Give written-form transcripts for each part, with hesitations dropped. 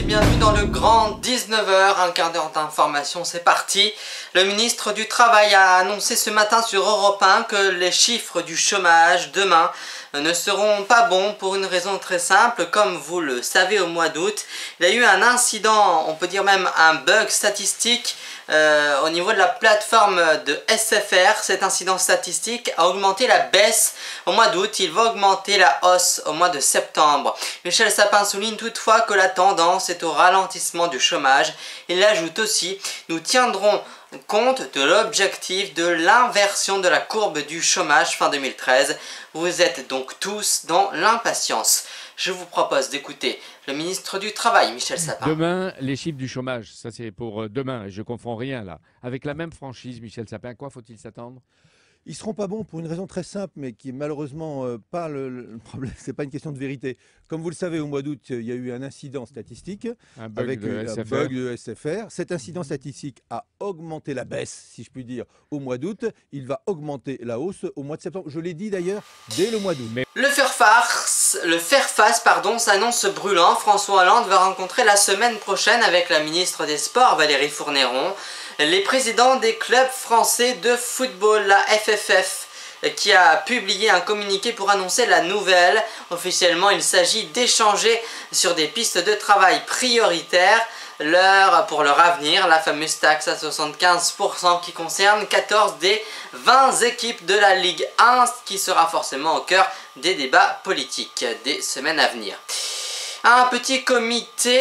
Bienvenue dans le grand 19h, un quart d'heure d'information, c'est parti. Le ministre du Travail a annoncé ce matin sur Europe 1 que les chiffres du chômage demain ne seront pas bons pour une raison très simple. Comme vous le savez, au mois d'août, il y a eu un incident, on peut dire même un bug statistique au niveau de la plateforme de SFR. Cet incident statistique a augmenté la baisse au mois d'août, il va augmenter la hausse au mois de septembre. Michel Sapin souligne toutefois que la tendance est au ralentissement du chômage. Il ajoute aussi: nous tiendrons compte de l'objectif de l'inversion de la courbe du chômage fin 2013. Vous êtes donc tous dans l'impatience. Je vous propose d'écouter le ministre du Travail, Michel Sapin. Demain, les chiffres du chômage, ça c'est pour demain, et je ne confonds rien là. Avec la même franchise, Michel Sapin, à quoi faut-il s'attendre ? Ils ne seront pas bons pour une raison très simple, mais qui est malheureusement pas le problème. C'est pas une question de vérité. Comme vous le savez, au mois d'août, il y a eu un incident statistique avec un bug de SFR. Cet incident statistique a augmenté la baisse, si je puis dire, au mois d'août. Il va augmenter la hausse au mois de septembre. Je l'ai dit d'ailleurs dès le mois d'août. Le faire face, s'annonce brûlant. François Hollande va rencontrer la semaine prochaine avec la ministre des Sports, Valérie Fourniron, les présidents des clubs français de football, la FFF, qui a publié un communiqué pour annoncer la nouvelle. Officiellement, il s'agit d'échanger sur des pistes de travail prioritaires pour leur avenir, la fameuse taxe à 75% qui concerne 14 des 20 équipes de la Ligue 1, qui sera forcément au cœur des débats politiques des semaines à venir. Un petit comité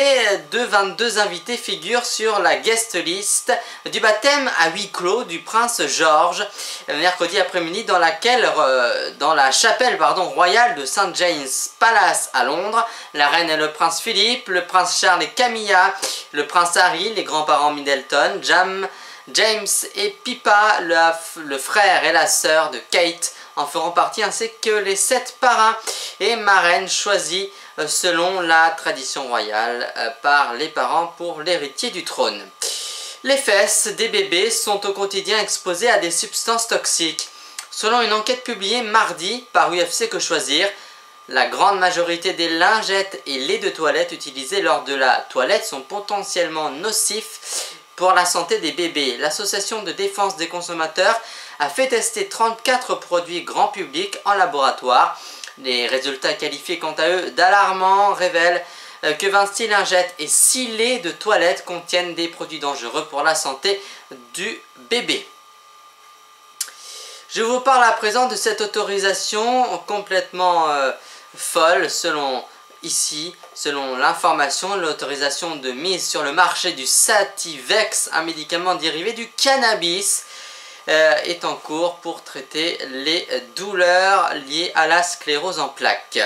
de 22 invités figure sur la guest list du baptême à huis clos du prince George, mercredi après-midi, dans la chapelle royale de St. James Palace à Londres. La reine et le prince Philippe, le prince Charles et Camilla, le prince Harry, les grands-parents Middleton, James et Pippa, le frère et la sœur de Kate, en feront partie, ainsi que les 7 parrains et marraines choisis selon la tradition royale par les parents pour l'héritier du trône. Les fesses des bébés sont au quotidien exposées à des substances toxiques. Selon une enquête publiée mardi par UFC Que Choisir, la grande majorité des lingettes et laits de toilette utilisés lors de la toilette sont potentiellement nocifs pour la santé des bébés. L'association de défense des consommateurs a fait tester 34 produits grand public en laboratoire. Les résultats qualifiés quant à eux d'alarmants révèlent que 26 lingettes et 6 laits de toilette contiennent des produits dangereux pour la santé du bébé. Je vous parle à présent de cette autorisation complètement folle selon l'information. L'autorisation de mise sur le marché du Sativex, un médicament dérivé du cannabis, est en cours pour traiter les douleurs liées à la sclérose en plaques.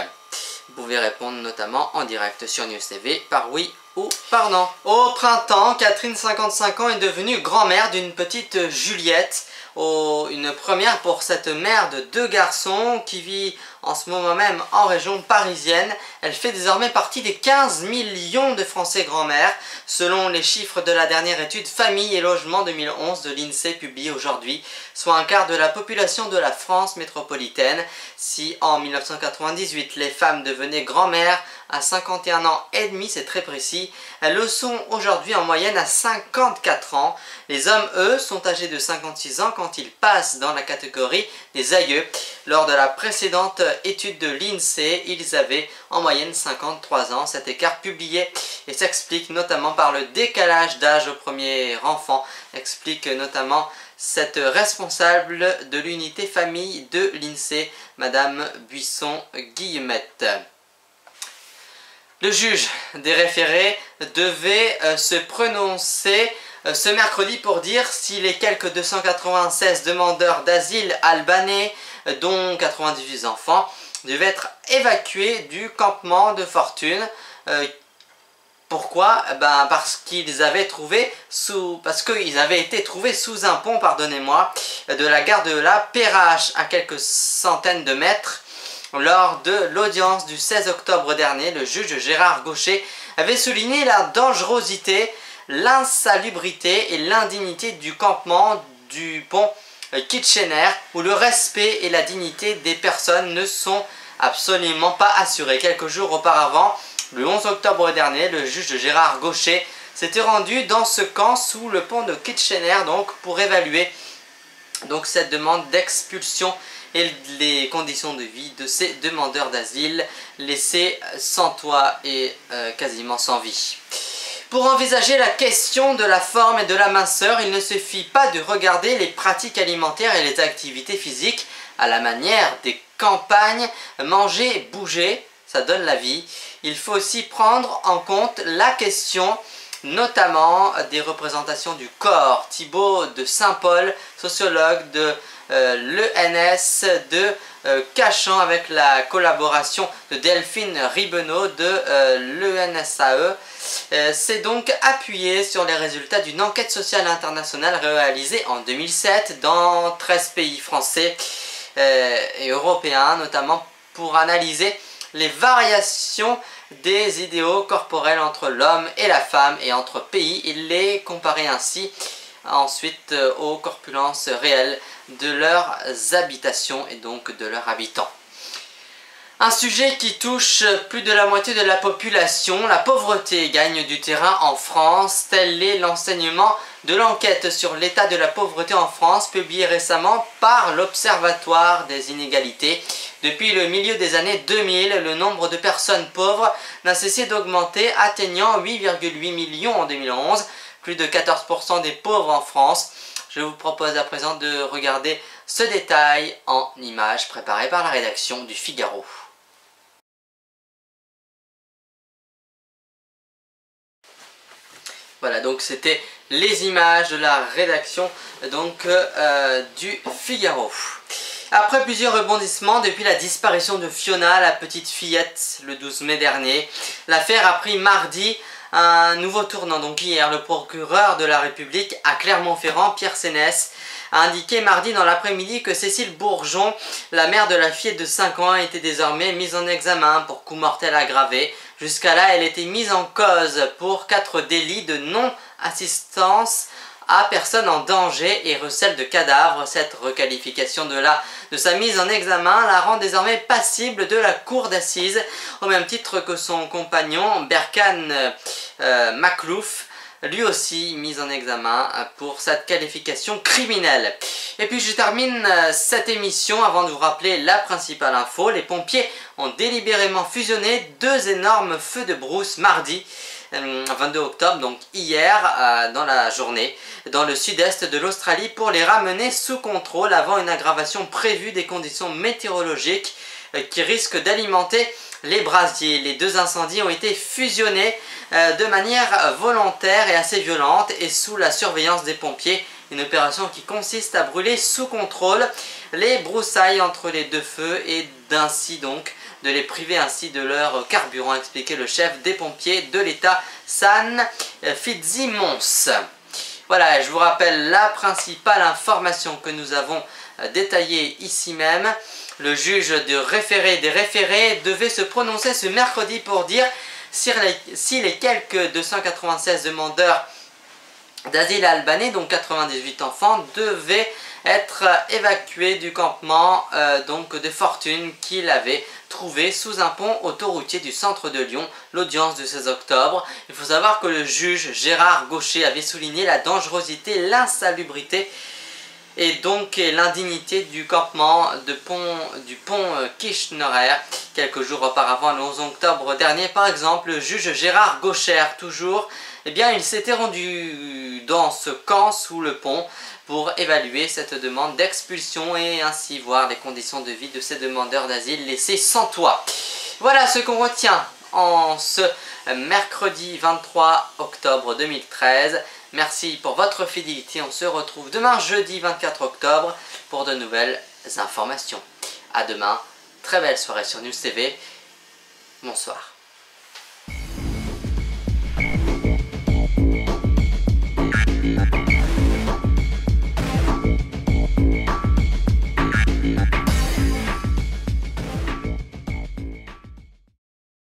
Vous pouvez répondre notamment en direct sur News TV par oui ou par non. Au printemps, Catherine, 55 ans, est devenue grand-mère d'une petite Juliette. Une première pour cette mère de 2 garçons qui vit en ce moment même en région parisienne. Elle fait désormais partie des 15 millions de Français grand-mères, selon les chiffres de la dernière étude Famille et Logement 2011 de l'INSEE publiée aujourd'hui, soit un quart de la population de la France métropolitaine. Si en 1998 les femmes devenaient grand-mères à 51 ans et demi, c'est très précis, elles le sont aujourd'hui en moyenne à 54 ans. Les hommes, eux, sont âgés de 56 ans quand ils passent dans la catégorie des aïeux. Lors de la précédente étude de l'INSEE, ils avaient en moyenne 53 ans. Cet écart publié et s'explique notamment par le décalage d'âge au premier enfant, explique notamment cette responsable de l'unité famille de l'INSEE, Madame Buisson-Guillemette. Le juge des référés devait se prononcer ce mercredi pour dire si les quelques 296 demandeurs d'asile albanais, dont 98 enfants, devaient être évacués du campement de Fortune. Pourquoi? Parce qu'ils avaient été trouvés sous un pont, de la gare de la Perrache, à quelques centaines de mètres Lors de l'audience du 16 octobre dernier, le juge Gérard Gaucher avait souligné la dangerosité, l'insalubrité et l'indignité du campement du pont Kitchener, où le respect et la dignité des personnes ne sont absolument pas assurés. Quelques jours auparavant, le 11 octobre dernier, le juge Gérard Gaucher s'était rendu dans ce camp sous le pont de Kitchener donc, pour évaluer donc, cette demande d'expulsion et les conditions de vie de ces demandeurs d'asile laissés sans toit et quasiment sans vie. Pour envisager la question de la forme et de la minceur, il ne suffit pas de regarder les pratiques alimentaires et les activités physiques à la manière des campagnes. Manger, bouger, ça donne la vie. Il faut aussi prendre en compte la question notamment des représentations du corps. Thibaut de Saint-Paul, sociologue de l'ENS de Cachan, avec la collaboration de Delphine Ribenaud de l'ENSAE, s'est donc appuyé sur les résultats d'une enquête sociale internationale réalisée en 2007 dans 13 pays français et européens, notamment pour analyser les variations des idéaux corporels entre l'homme et la femme et entre pays. Il les comparait ainsi ensuite aux corpulences réelles de leurs habitations et donc de leurs habitants. Un sujet qui touche plus de la moitié de la population, la pauvreté gagne du terrain en France. Tel est l'enseignement de l'enquête sur l'état de la pauvreté en France publiée récemment par l'Observatoire des inégalités. Depuis le milieu des années 2000, le nombre de personnes pauvres n'a cessé d'augmenter, atteignant 8,8 millions en 2011, plus de 14% des pauvres en France. Je vous propose à présent de regarder ce détail en images préparées par la rédaction du Figaro. Voilà, donc c'était les images de la rédaction donc, du Figaro. Après plusieurs rebondissements depuis la disparition de Fiona, la petite fillette, le 12 mai dernier, l'affaire a pris mardi un nouveau tournant. Donc hier, le procureur de la République à Clermont-Ferrand, Pierre Sénès, a indiqué mardi dans l'après-midi que Cécile Bourgeon, la mère de la fillette de 5 ans, était désormais mise en examen pour coup mortel aggravé. Jusqu'à là, elle était mise en cause pour 4 délits de non-assistance à personne en danger et recel de cadavres. Cette requalification de sa mise en examen la rend désormais passible de la cour d'assises, au même titre que son compagnon Berkan Maklouf, lui aussi mis en examen pour cette qualification criminelle. Et puis je termine cette émission avant de vous rappeler la principale info. Les pompiers ont délibérément fusionné 2 énormes feux de brousse mardi 22 octobre, donc hier dans la journée, dans le sud-est de l'Australie pour les ramener sous contrôle avant une aggravation prévue des conditions météorologiques qui risquent d'alimenter les brasiers. Les 2 incendies ont été fusionnés de manière volontaire et assez violente et sous la surveillance des pompiers. Une opération qui consiste à brûler sous contrôle les broussailles entre les 2 feux et d'ainsi donc de les priver ainsi de leur carburant, a expliqué le chef des pompiers de l'État, San Fitzsimmons. Voilà, je vous rappelle la principale information que nous avons détaillée ici même. Le juge des référés devait se prononcer ce mercredi pour dire si les quelques 296 demandeurs d'asile albanais, dont 98 enfants, devaient être évacués du campement donc de fortune qu'il avait trouvé sous un pont autoroutier du centre de Lyon. L'audience du 16 octobre. Il faut savoir que le juge Gérard Gaucher avait souligné la dangerosité, l'insalubrité et donc l'indignité du campement du pont Kitchener quelques jours auparavant, le 11 octobre dernier. Par exemple, le juge Gérard Gaucher, toujours, eh bien, il s'était rendu dans ce camp sous le pont pour évaluer cette demande d'expulsion et ainsi voir les conditions de vie de ces demandeurs d'asile laissés sans toit. Voilà ce qu'on retient en ce mercredi 23 octobre 2013. Merci pour votre fidélité. On se retrouve demain jeudi 24 octobre pour de nouvelles informations. À demain. Très belle soirée sur News TV. Bonsoir.